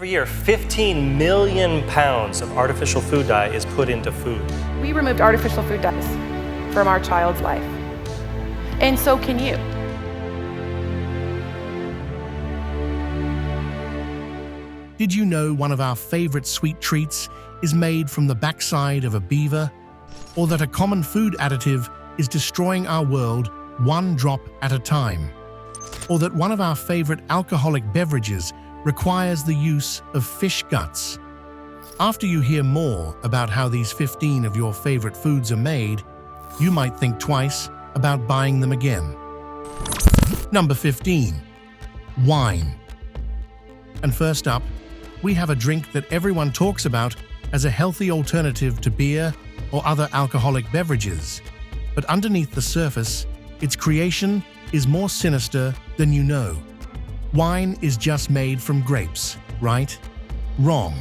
Every year, 15 million pounds of artificial food dye is put into food. We removed artificial food dyes from our child's life. And so can you. Did you know one of our favorite sweet treats is made from the backside of a beaver? Or that a common food additive is destroying our world one drop at a time? Or that one of our favorite alcoholic beverages requires the use of fish guts? After you hear more about how these 15 of your favorite foods are made, you might think twice about buying them again. Number 15. Wine. And first up, we have a drink that everyone talks about as a healthy alternative to beer or other alcoholic beverages. But underneath the surface, its creation is more sinister than you know. Wine is just made from grapes, right? Wrong.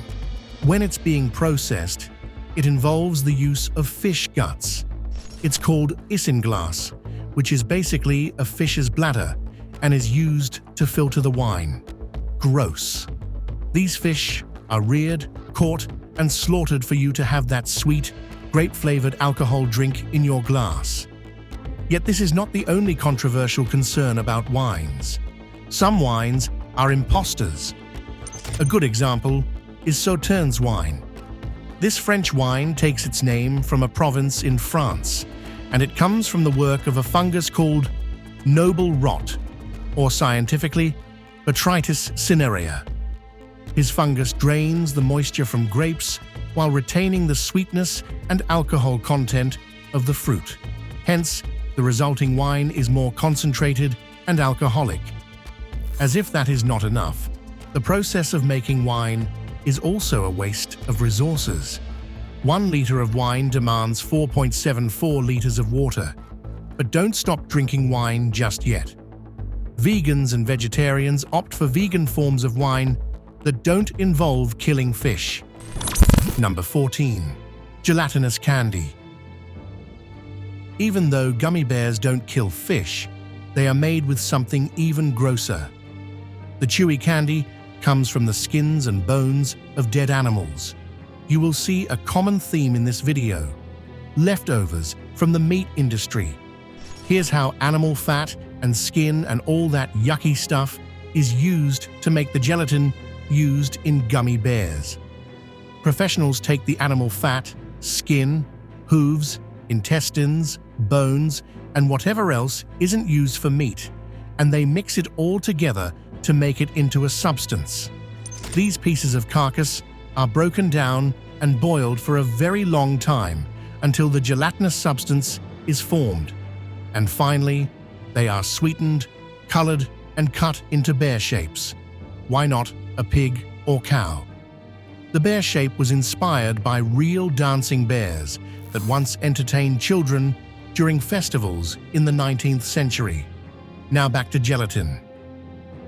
When it's being processed, it involves the use of fish guts. It's called isinglass, which is basically a fish's bladder and is used to filter the wine. Gross. These fish are reared, caught, and slaughtered for you to have that sweet, grape-flavored alcohol drink in your glass. Yet this is not the only controversial concern about wines. Some wines are imposters. A good example is Sauternes wine. This French wine takes its name from a province in France, and it comes from the work of a fungus called noble rot, or scientifically, Botrytis cinerea. His fungus drains the moisture from grapes while retaining the sweetness and alcohol content of the fruit. Hence, the resulting wine is more concentrated and alcoholic. As if that is not enough, the process of making wine is also a waste of resources. 1 liter of wine demands 4.74 liters of water. But don't stop drinking wine just yet. Vegans and vegetarians opt for vegan forms of wine that don't involve killing fish. Number 14. Gelatinous candy. Even though gummy bears don't kill fish, they are made with something even grosser. The chewy candy comes from the skins and bones of dead animals. You will see a common theme in this video: leftovers from the meat industry. Here's how animal fat and skin and all that yucky stuff is used to make the gelatin used in gummy bears. Professionals take the animal fat, skin, hooves, intestines, bones, and whatever else isn't used for meat, and they mix it all together to make it into a substance. These pieces of carcass are broken down and boiled for a very long time until the gelatinous substance is formed. And finally, they are sweetened, colored, and cut into bear shapes. Why not a pig or cow? The bear shape was inspired by real dancing bears that once entertained children during festivals in the 19th century. Now back to gelatin.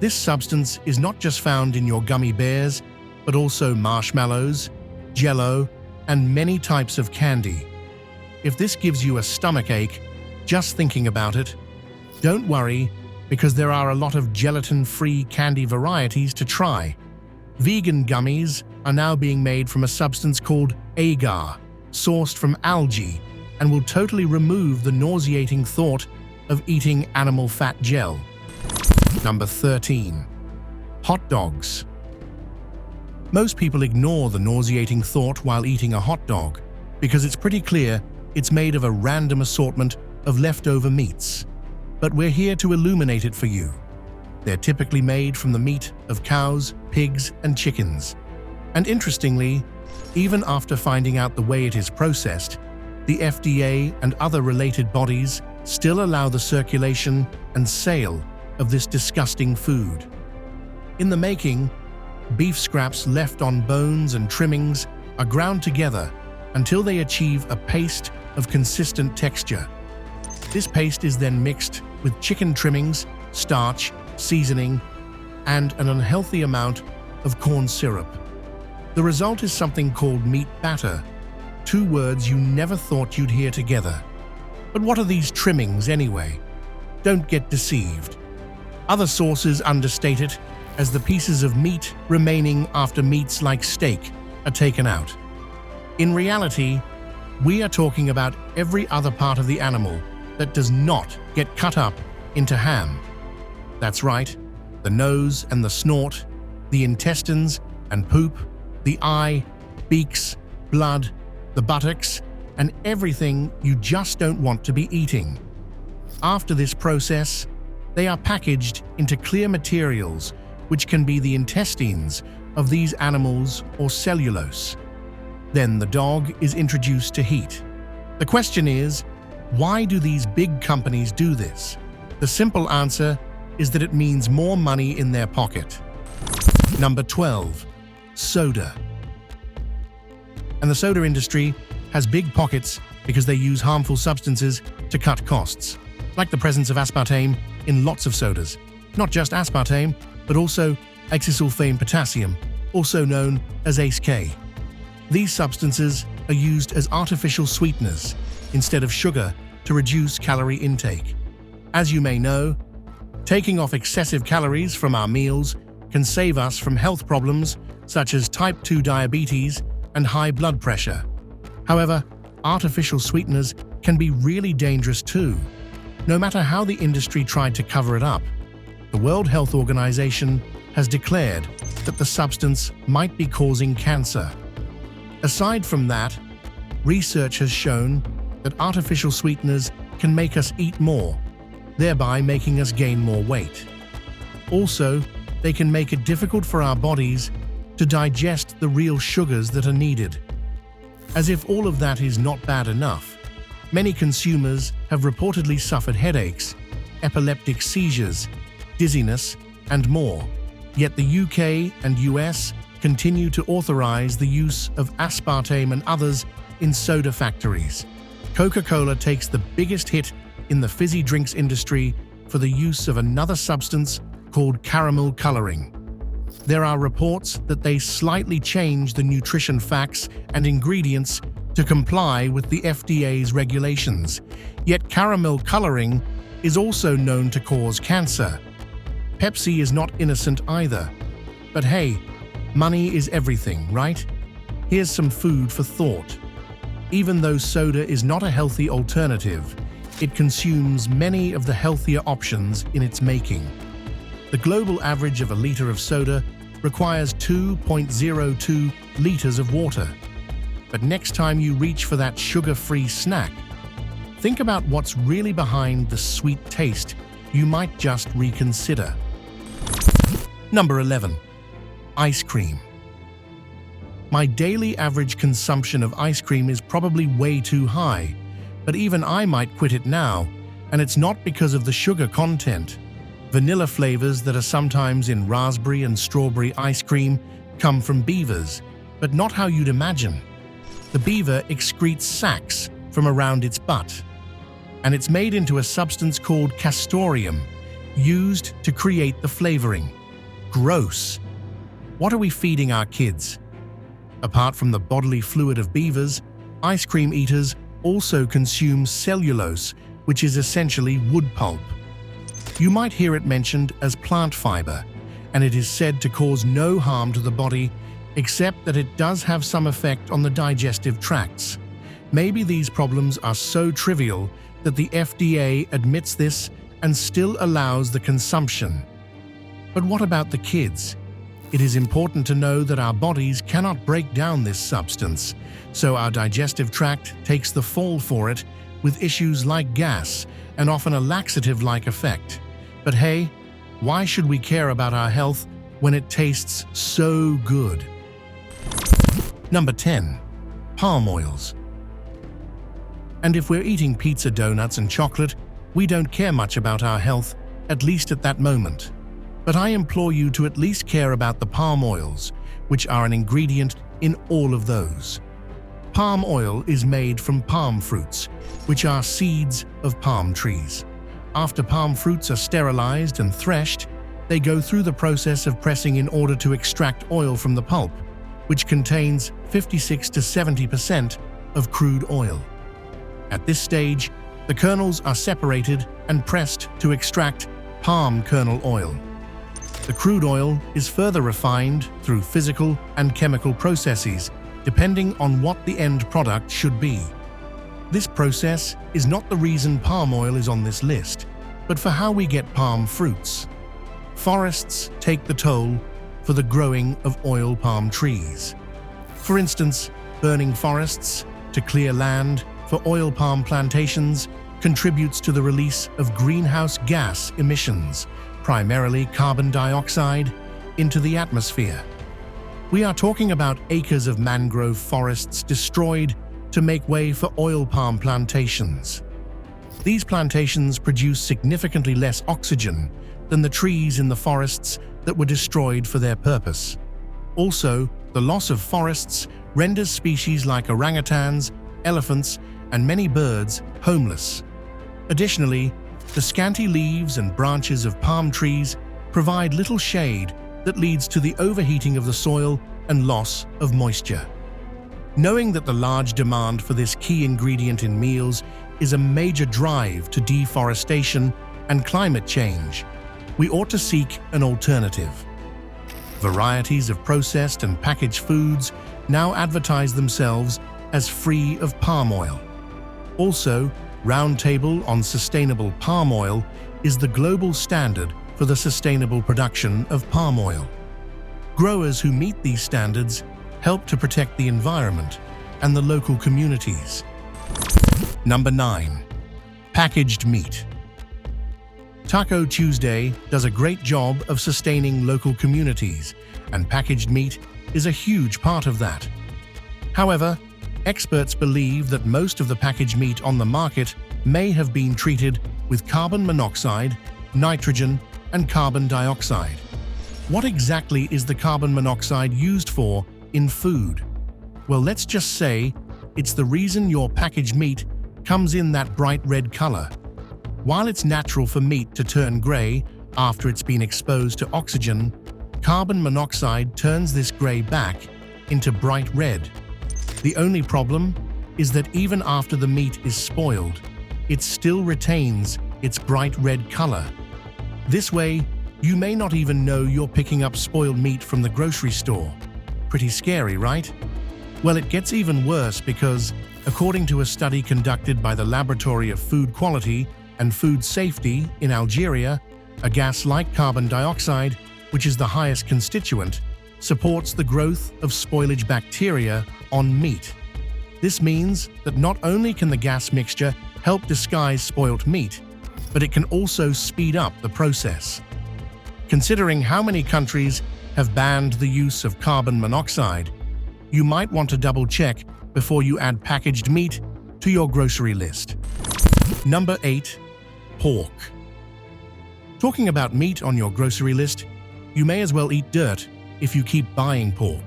This substance is not just found in your gummy bears, but also marshmallows, jello, and many types of candy. If this gives you a stomachache just thinking about it, don't worry, because there are a lot of gelatin-free candy varieties to try. Vegan gummies are now being made from a substance called agar, sourced from algae, and will totally remove the nauseating thought of eating animal fat gel. Number 13. Hot dogs. Most people ignore the nauseating thought while eating a hot dog because it's pretty clear it's made of a random assortment of leftover meats. But we're here to illuminate it for you. They're typically made from the meat of cows, pigs, and chickens. And interestingly, even after finding out the way it is processed, the FDA and other related bodies still allow the circulation and sale of this disgusting food. In the making, beef scraps left on bones and trimmings are ground together until they achieve a paste of consistent texture. This paste is then mixed with chicken trimmings, starch, seasoning, and an unhealthy amount of corn syrup. The result is something called meat batter, 2 words you never thought you'd hear together. But what are these trimmings anyway? Don't get deceived. Other sources understate it as the pieces of meat remaining after meats like steak are taken out. In reality, we are talking about every other part of the animal that does not get cut up into ham. That's right, the nose and the snort, the intestines and poop, the eye, beaks, blood, the buttocks, and everything you just don't want to be eating. After this process, they are packaged into clear materials which can be the intestines of these animals or cellulose. Then the dog is introduced to heat. The question is, why do these big companies do this? The simple answer is that it means more money in their pocket. Number 12. Soda. And the soda industry has big pockets because they use harmful substances to cut costs, like the presence of aspartame in lots of sodas. Not just aspartame, but also oxysulfame potassium, also known as ACE-K. These substances are used as artificial sweeteners instead of sugar to reduce calorie intake. As you may know, taking off excessive calories from our meals can save us from health problems such as type 2 diabetes and high blood pressure. However, artificial sweeteners can be really dangerous too. No matter how the industry tried to cover it up, the World Health Organization has declared that the substance might be causing cancer. Aside from that, research has shown that artificial sweeteners can make us eat more, thereby making us gain more weight. Also, they can make it difficult for our bodies to digest the real sugars that are needed. As if all of that is not bad enough, many consumers have reportedly suffered headaches, epileptic seizures, dizziness, and more. Yet the UK and US continue to authorize the use of aspartame and others in soda factories. Coca-Cola takes the biggest hit in the fizzy drinks industry for the use of another substance called caramel coloring. There are reports that they slightly change the nutrition facts and ingredients to comply with the FDA's regulations. Yet caramel coloring is also known to cause cancer. Pepsi is not innocent either. But hey, money is everything, right? Here's some food for thought. Even though soda is not a healthy alternative, it consumes many of the healthier options in its making. The global average of a liter of soda requires 2.02 liters of water. But next time you reach for that sugar-free snack, think about what's really behind the sweet taste you might just reconsider. Number 11. Ice cream. My daily average consumption of ice cream is probably way too high, but even I might quit it now, and it's not because of the sugar content. Vanilla flavors that are sometimes in raspberry and strawberry ice cream come from beavers, but not how you'd imagine. The beaver excretes sacs from around its butt, and it's made into a substance called castoreum, used to create the flavoring. Gross. What are we feeding our kids? Apart from the bodily fluid of beavers, ice cream eaters also consume cellulose, which is essentially wood pulp. You might hear it mentioned as plant fiber, and it is said to cause no harm to the body, except that it does have some effect on the digestive tracts. Maybe these problems are so trivial that the FDA admits this and still allows the consumption. But what about the kids? It is important to know that our bodies cannot break down this substance, so our digestive tract takes the fall for it with issues like gas and often a laxative-like effect. But hey, why should we care about our health when it tastes so good? Number 10. Palm oils. And if we're eating pizza, donuts, and chocolate, we don't care much about our health, at least at that moment. But I implore you to at least care about the palm oils, which are an ingredient in all of those. Palm oil is made from palm fruits, which are seeds of palm trees. After palm fruits are sterilized and threshed, they go through the process of pressing in order to extract oil from the pulp, which contains 56 to 70% of crude oil. At this stage, the kernels are separated and pressed to extract palm kernel oil. The crude oil is further refined through physical and chemical processes, depending on what the end product should be. This process is not the reason palm oil is on this list, but for how we get palm fruits. Forests take the toll for the growing of oil palm trees. For instance, burning forests to clear land for oil palm plantations contributes to the release of greenhouse gas emissions, primarily carbon dioxide, into the atmosphere. We are talking about acres of mangrove forests destroyed to make way for oil palm plantations. These plantations produce significantly less oxygen than the trees in the forests that were destroyed for their purpose. Also, the loss of forests renders species like orangutans, elephants, and many birds homeless. Additionally, the scanty leaves and branches of palm trees provide little shade that leads to the overheating of the soil and loss of moisture. Knowing that the large demand for this key ingredient in meals is a major drive to deforestation and climate change, we ought to seek an alternative. Varieties of processed and packaged foods now advertise themselves as free of palm oil. Also, Roundtable on Sustainable Palm Oil is the global standard for the sustainable production of palm oil. Growers who meet these standards help to protect the environment and the local communities. Number 9. Packaged meat. Taco Tuesday does a great job of sustaining local communities, and packaged meat is a huge part of that. However, experts believe that most of the packaged meat on the market may have been treated with carbon monoxide, nitrogen, and carbon dioxide. What exactly is the carbon monoxide used for in food? Well, let's just say it's the reason your packaged meat comes in that bright red color. While it's natural for meat to turn gray after it's been exposed to oxygen, carbon monoxide turns this gray back into bright red. The only problem is that even after the meat is spoiled, it still retains its bright red color. This way, you may not even know you're picking up spoiled meat from the grocery store. Pretty scary, right? Well, it gets even worse because, according to a study conducted by the Laboratory of Food Quality and Food Safety in Algeria, a gas like carbon dioxide, which is the highest constituent, supports the growth of spoilage bacteria on meat. This means that not only can the gas mixture help disguise spoilt meat, but it can also speed up the process. Considering how many countries have banned the use of carbon monoxide, you might want to double-check before you add packaged meat to your grocery list. Number 8. Pork. Talking about meat on your grocery list, you may as well eat dirt if you keep buying pork.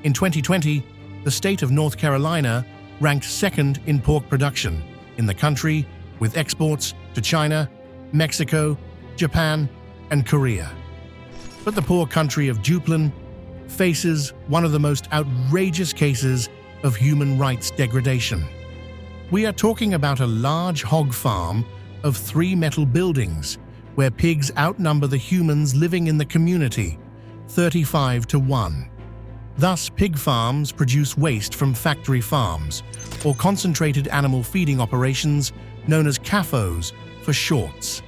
In 2020, the state of North Carolina ranked second in pork production in the country, with exports to China, Mexico, Japan, and Korea. But the poor country of Duplin faces one of the most outrageous cases of human rights degradation. We are talking about a large hog farm of 3 metal buildings where pigs outnumber the humans living in the community 35-1. Thus, pig farms produce waste from factory farms or concentrated animal feeding operations known as CAFOs for shorts.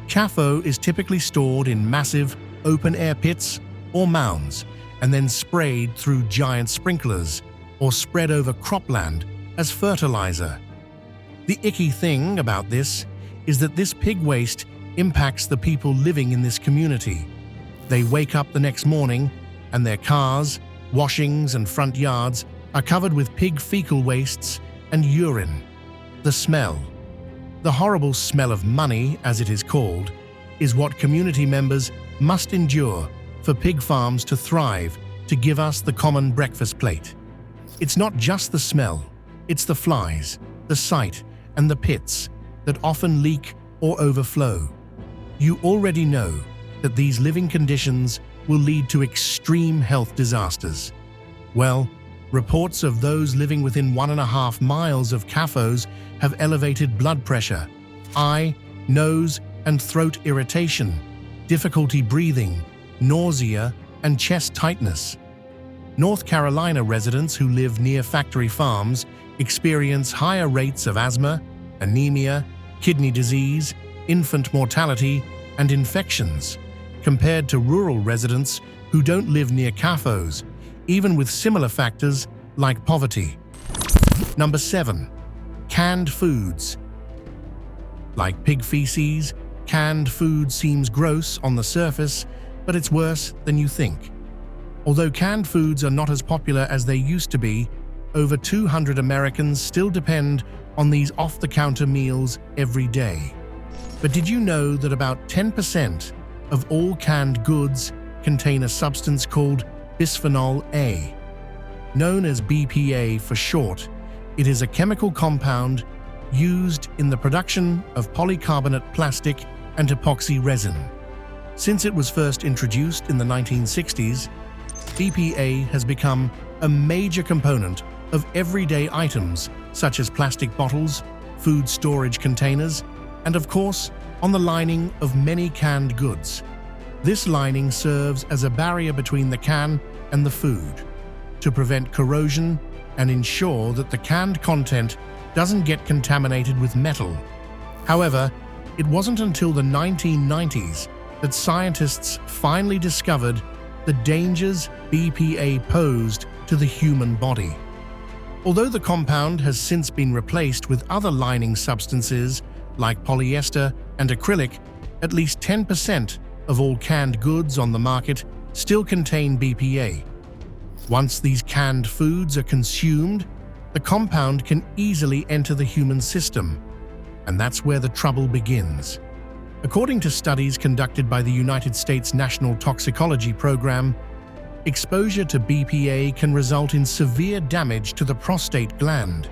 CAFO is typically stored in massive open-air pits or mounds and then sprayed through giant sprinklers or spread over cropland as fertilizer. The icky thing about this is that this pig waste impacts the people living in this community. They wake up the next morning and their cars, washings, and front yards are covered with pig fecal wastes and urine. The smell, the horrible smell of money, as it is called, is what community members must endure for pig farms to thrive, to give us the common breakfast plate. It's not just the smell, it's the flies, the sight, and the pits that often leak or overflow. You already know that these living conditions will lead to extreme health disasters. Well, reports of those living within 1.5 miles of CAFOs have elevated blood pressure, eye, nose, and throat irritation, difficulty breathing, nausea, and chest tightness. North Carolina residents who live near factory farms experience higher rates of asthma, anemia, kidney disease, infant mortality, and infections, compared to rural residents who don't live near CAFOs, even with similar factors like poverty. Number 7. Canned foods. Like pig feces, canned food seems gross on the surface, but it's worse than you think. Although canned foods are not as popular as they used to be, over 200 Americans still depend on these off-the-counter meals every day. But did you know that about 10% of all canned goods contain a substance called bisphenol A? Known as BPA for short, it is a chemical compound used in the production of polycarbonate plastic and epoxy resin. Since it was first introduced in the 1960s, BPA has become a major component of everyday items such as plastic bottles, food storage containers, and of course, on the lining of many canned goods. This lining serves as a barrier between the can and the food to prevent corrosion and ensure that the canned content doesn't get contaminated with metal. However, it wasn't until the 1990s that scientists finally discovered the dangers BPA posed to the human body. Although the compound has since been replaced with other lining substances like polyester and acrylic, at least 10% of all canned goods on the market still contain BPA. Once these canned foods are consumed, the compound can easily enter the human system, and that's where the trouble begins. According to studies conducted by the United States National Toxicology Program, exposure to BPA can result in severe damage to the prostate gland.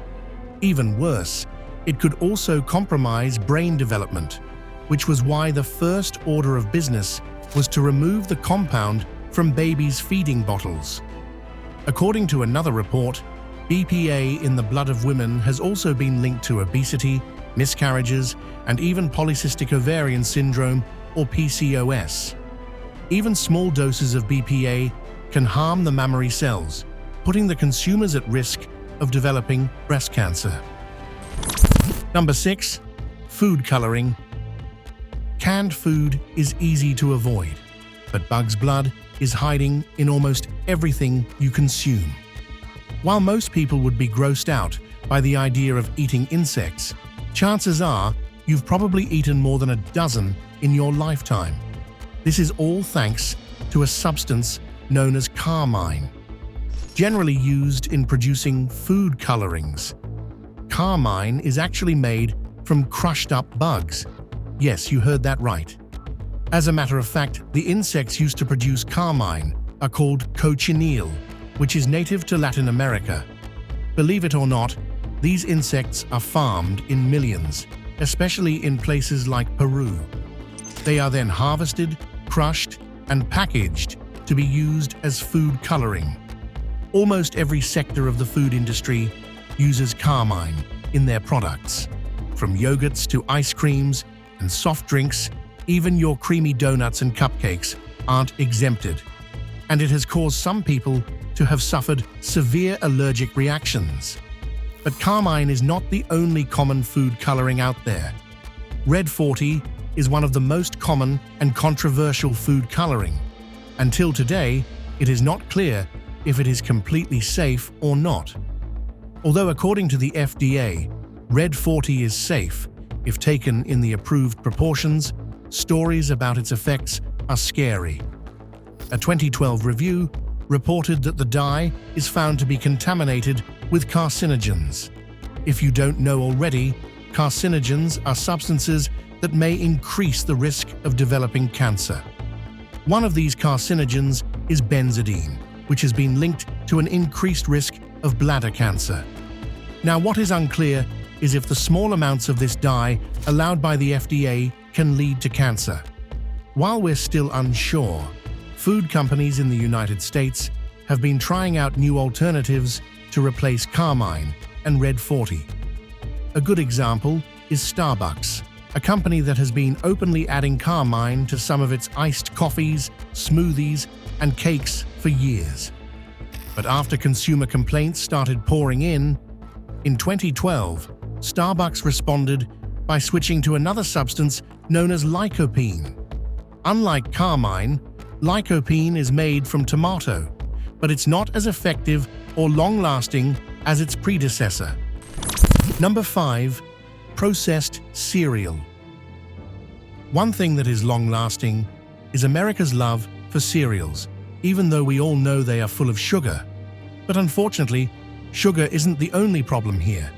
Even worse, it could also compromise brain development, which was why the first order of business was to remove the compound from babies' feeding bottles. According to another report, BPA in the blood of women has also been linked to obesity, miscarriages, and even polycystic ovarian syndrome, or PCOS. Even small doses of BPA can harm the mammary cells, putting the consumers at risk of developing breast cancer. Number 6. Food coloring. Canned food is easy to avoid, but bug's blood is hiding in almost everything you consume. While most people would be grossed out by the idea of eating insects, chances are you've probably eaten more than a dozen in your lifetime. This is all thanks to a substance known as carmine, generally used in producing food colorings. Carmine is actually made from crushed up bugs. Yes, you heard that right. As a matter of fact, the insects used to produce carmine are called cochineal, which is native to Latin America. Believe it or not, these insects are farmed in millions, especially in places like Peru. They are then harvested, crushed, and packaged to be used as food coloring. Almost every sector of the food industry uses carmine in their products. From yogurts to ice creams and soft drinks, even your creamy donuts and cupcakes aren't exempted. And it has caused some people to have suffered severe allergic reactions. But carmine is not the only common food coloring out there. Red 40 is one of the most common and controversial food coloring. Until today, it is not clear if it is completely safe or not. Although according to the FDA, Red 40 is safe if taken in the approved proportions, stories about its effects are scary. A 2012 review reported that the dye is found to be contaminated with carcinogens. If you don't know already, carcinogens are substances that may increase the risk of developing cancer. One of these carcinogens is benzidine, which has been linked to an increased risk of bladder cancer. Now, what is unclear is if the small amounts of this dye allowed by the FDA can lead to cancer. While we're still unsure, food companies in the United States have been trying out new alternatives to replace carmine and Red 40. A good example is Starbucks, a company that has been openly adding carmine to some of its iced coffees, smoothies, and cakes for years. But after consumer complaints started pouring in 2012, Starbucks responded by switching to another substance known as lycopene. Unlike carmine, lycopene is made from tomato, but it's not as effective or long-lasting as its predecessor. Number 5. Processed cereal. One thing that is long-lasting is America's love for cereals, even though we all know they are full of sugar. But unfortunately, sugar isn't the only problem here.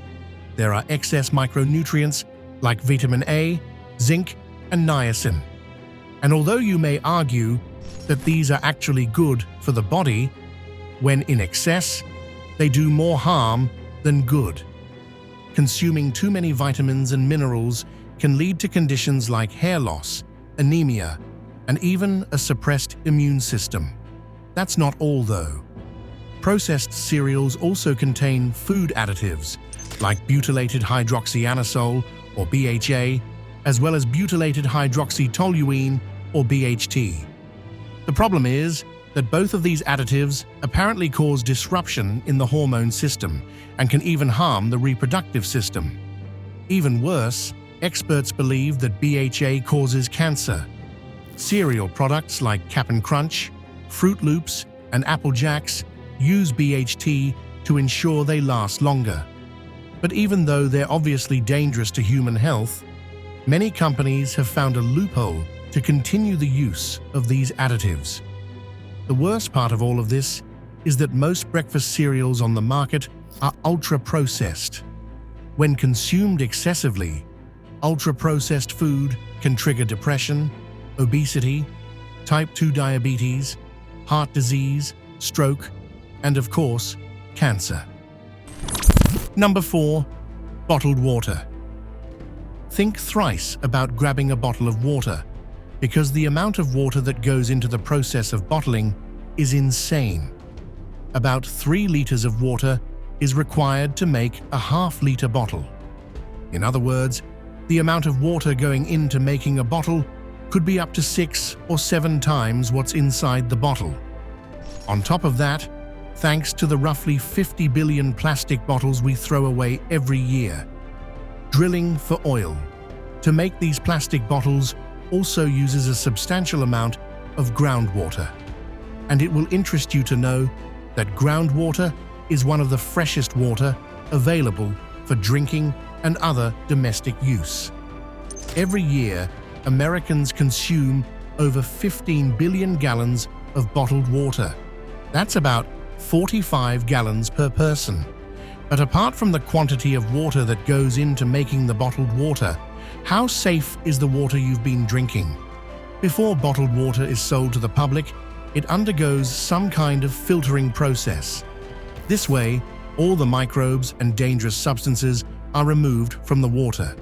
There are excess micronutrients like vitamin A, zinc, and niacin. And although you may argue that these are actually good for the body, when in excess, they do more harm than good. Consuming too many vitamins and minerals can lead to conditions like hair loss, anemia, and even a suppressed immune system. That's not all, though. Processed cereals also contain food additives like butylated hydroxyanisole, or BHA, as well as butylated hydroxytoluene, or BHT. The problem is that both of these additives apparently cause disruption in the hormone system and can even harm the reproductive system. Even worse, experts believe that BHA causes cancer. Cereal products like Cap'n Crunch, Fruit Loops, and Apple Jacks use BHT to ensure they last longer. But even though they're obviously dangerous to human health, many companies have found a loophole to continue the use of these additives. The worst part of all of this is that most breakfast cereals on the market are ultra-processed. When consumed excessively, ultra-processed food can trigger depression, obesity, type 2 diabetes, heart disease, stroke, and of course, cancer. Number 4. Bottled water. Think thrice about grabbing a bottle of water, because the amount of water that goes into the process of bottling is insane. About 3 liters of water is required to make a half-liter bottle. In other words, the amount of water going into making a bottle could be up to 6 or 7 times what's inside the bottle. On top of that, thanks to the roughly 50 billion plastic bottles we throw away every year, drilling for oil to make these plastic bottles also uses a substantial amount of groundwater. And it will interest you to know that groundwater is one of the freshest water available for drinking and other domestic use. Every year, Americans consume over 15 billion gallons of bottled water. That's about 45 gallons per person. But apart from the quantity of water that goes into making the bottled water, how safe is the water you've been drinking? Before bottled water is sold to the public, it undergoes some kind of filtering process. This way, all the microbes and dangerous substances are removed from the water.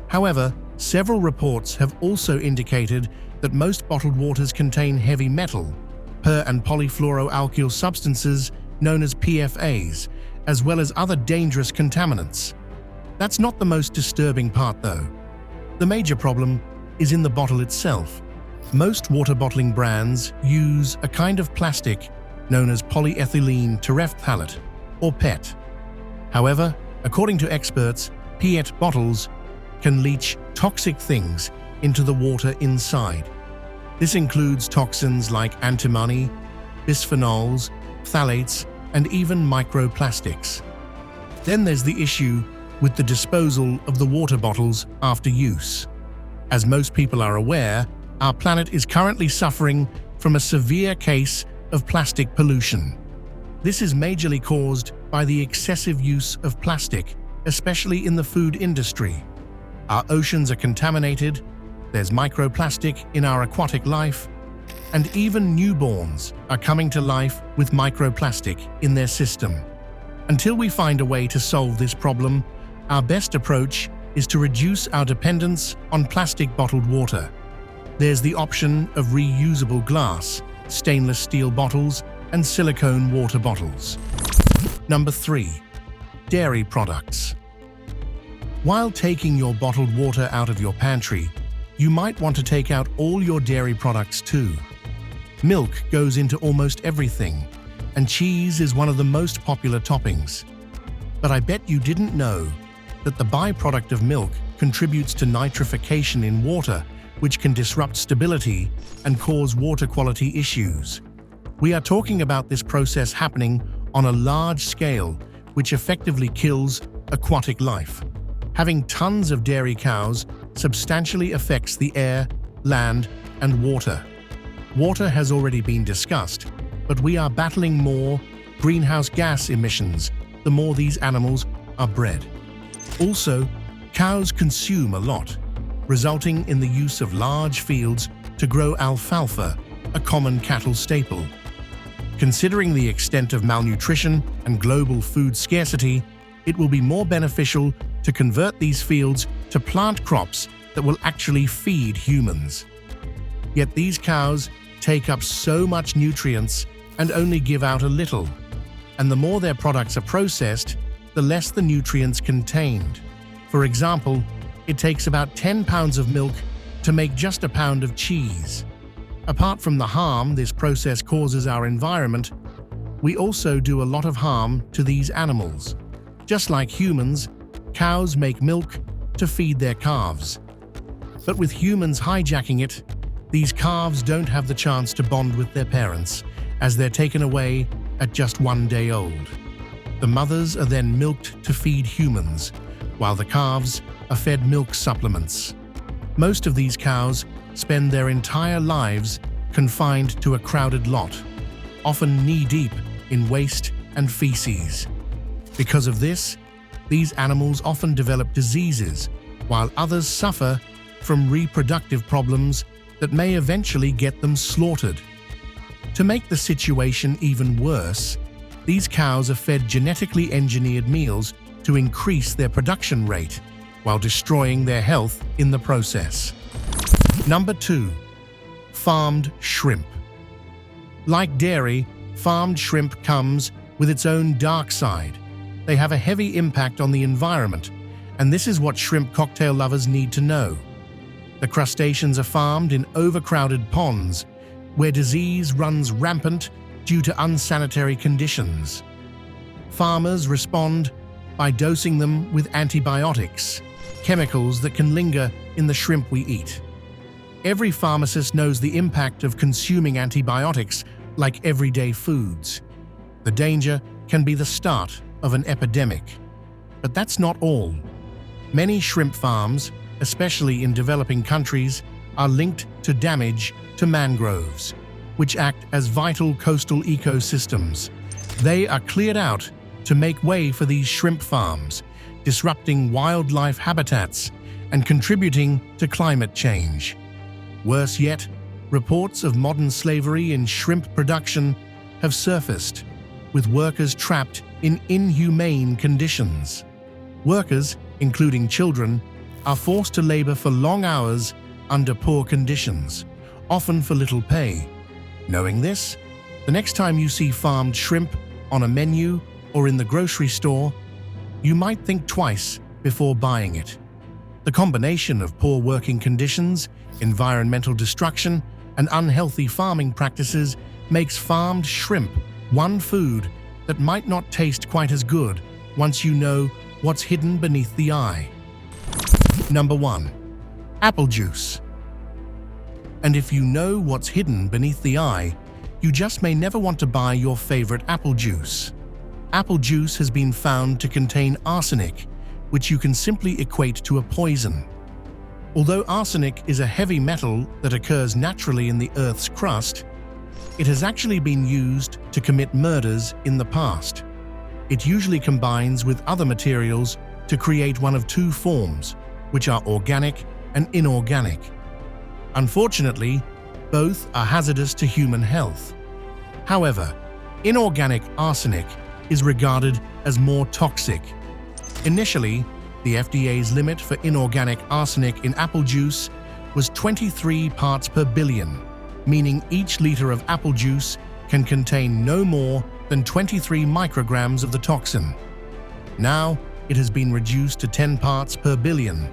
However, several reports have also indicated that most bottled waters contain heavy metal, per- and polyfluoroalkyl substances known as PFAs, as well as other dangerous contaminants. That's not the most disturbing part, though. The major problem is in the bottle itself. Most water bottling brands use a kind of plastic known as polyethylene terephthalate, or PET. However, according to experts, PET bottles can leach toxic things into the water inside. This includes toxins like antimony, bisphenols, phthalates, and even microplastics. Then there's the issue with the disposal of the water bottles after use. As most people are aware, our planet is currently suffering from a severe case of plastic pollution. This is majorly caused by the excessive use of plastic, especially in the food industry. Our oceans are contaminated, there's microplastic in our aquatic life, and even newborns are coming to life with microplastic in their system. Until we find a way to solve this problem, our best approach is to reduce our dependence on plastic bottled water. There's the option of reusable glass, stainless steel bottles, and silicone water bottles. Number 3. Dairy products. While taking your bottled water out of your pantry, you might want to take out all your dairy products too. Milk goes into almost everything, and cheese is one of the most popular toppings. But I bet you didn't know that the byproduct of milk contributes to nitrification in water, which can disrupt stability and cause water quality issues. We are talking about this process happening on a large scale, which effectively kills aquatic life. Having tons of dairy cows substantially affects the air, land, and water. Water has already been discussed, but we are battling more greenhouse gas emissions the more these animals are bred. Also, cows consume a lot, resulting in the use of large fields to grow alfalfa, a common cattle staple. Considering the extent of malnutrition and global food scarcity, it will be more beneficial to convert these fields to plant crops that will actually feed humans. Yet these cows take up so much nutrients and only give out a little, and the more their products are processed, the less the nutrients contained. For example, it takes about 10 pounds of milk to make just a pound of cheese. Apart from the harm this process causes our environment, we also do a lot of harm to these animals. Just like humans, cows make milk to feed their calves. But with humans hijacking it, these calves don't have the chance to bond with their parents, as they're taken away at just 1 day old. The mothers are then milked to feed humans, while the calves are fed milk supplements. Most of these cows spend their entire lives confined to a crowded lot, often knee-deep in waste and feces. Because of this, these animals often develop diseases, while others suffer from reproductive problems that may eventually get them slaughtered. To make the situation even worse, these cows are fed genetically engineered meals to increase their production rate, while destroying their health in the process. Number 2. Farmed shrimp. Like dairy, farmed shrimp comes with its own dark side. They have a heavy impact on the environment, and this is what shrimp cocktail lovers need to know. The crustaceans are farmed in overcrowded ponds, where disease runs rampant due to unsanitary conditions. Farmers respond by dosing them with antibiotics, chemicals that can linger in the shrimp we eat. Every pharmacist knows the impact of consuming antibiotics like everyday foods. The danger can be the start of an epidemic. But that's not all. Many shrimp farms, especially in developing countries, are linked to damage to mangroves, which act as vital coastal ecosystems. They are cleared out to make way for these shrimp farms, disrupting wildlife habitats and contributing to climate change. Worse yet, reports of modern slavery in shrimp production have surfaced, with workers trapped in inhumane conditions. Workers, including children, are forced to labor for long hours under poor conditions, often for little pay. Knowing this, the next time you see farmed shrimp on a menu or in the grocery store, you might think twice before buying it. The combination of poor working conditions, environmental destruction, and unhealthy farming practices makes farmed shrimp one food that might not taste quite as good once you know what's hidden beneath the eye. Number 1. Apple juice. And if you know what's hidden beneath the eye, you just may never want to buy your favorite apple juice. Apple juice has been found to contain arsenic, which you can simply equate to a poison. Although arsenic is a heavy metal that occurs naturally in the Earth's crust, it has actually been used to commit murders in the past. It usually combines with other materials to create one of two forms, which are organic and inorganic. Unfortunately, both are hazardous to human health. However, inorganic arsenic is regarded as more toxic. Initially, the FDA's limit for inorganic arsenic in apple juice was 23 parts per billion, meaning each liter of apple juice can contain no more than 23 micrograms of the toxin. Now, it has been reduced to 10 parts per billion.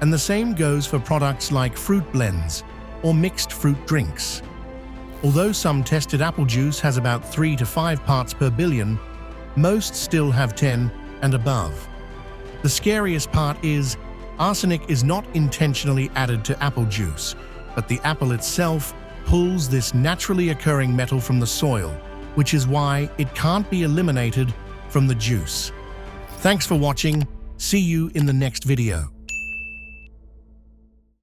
And the same goes for products like fruit blends or mixed fruit drinks. Although some tested apple juice has about 3 to 5 parts per billion, most still have 10 and above. The scariest part is, arsenic is not intentionally added to apple juice, but the apple itself pulls this naturally occurring metal from the soil, which is why it can't be eliminated from the juice. Thanks for watching. See you in the next video.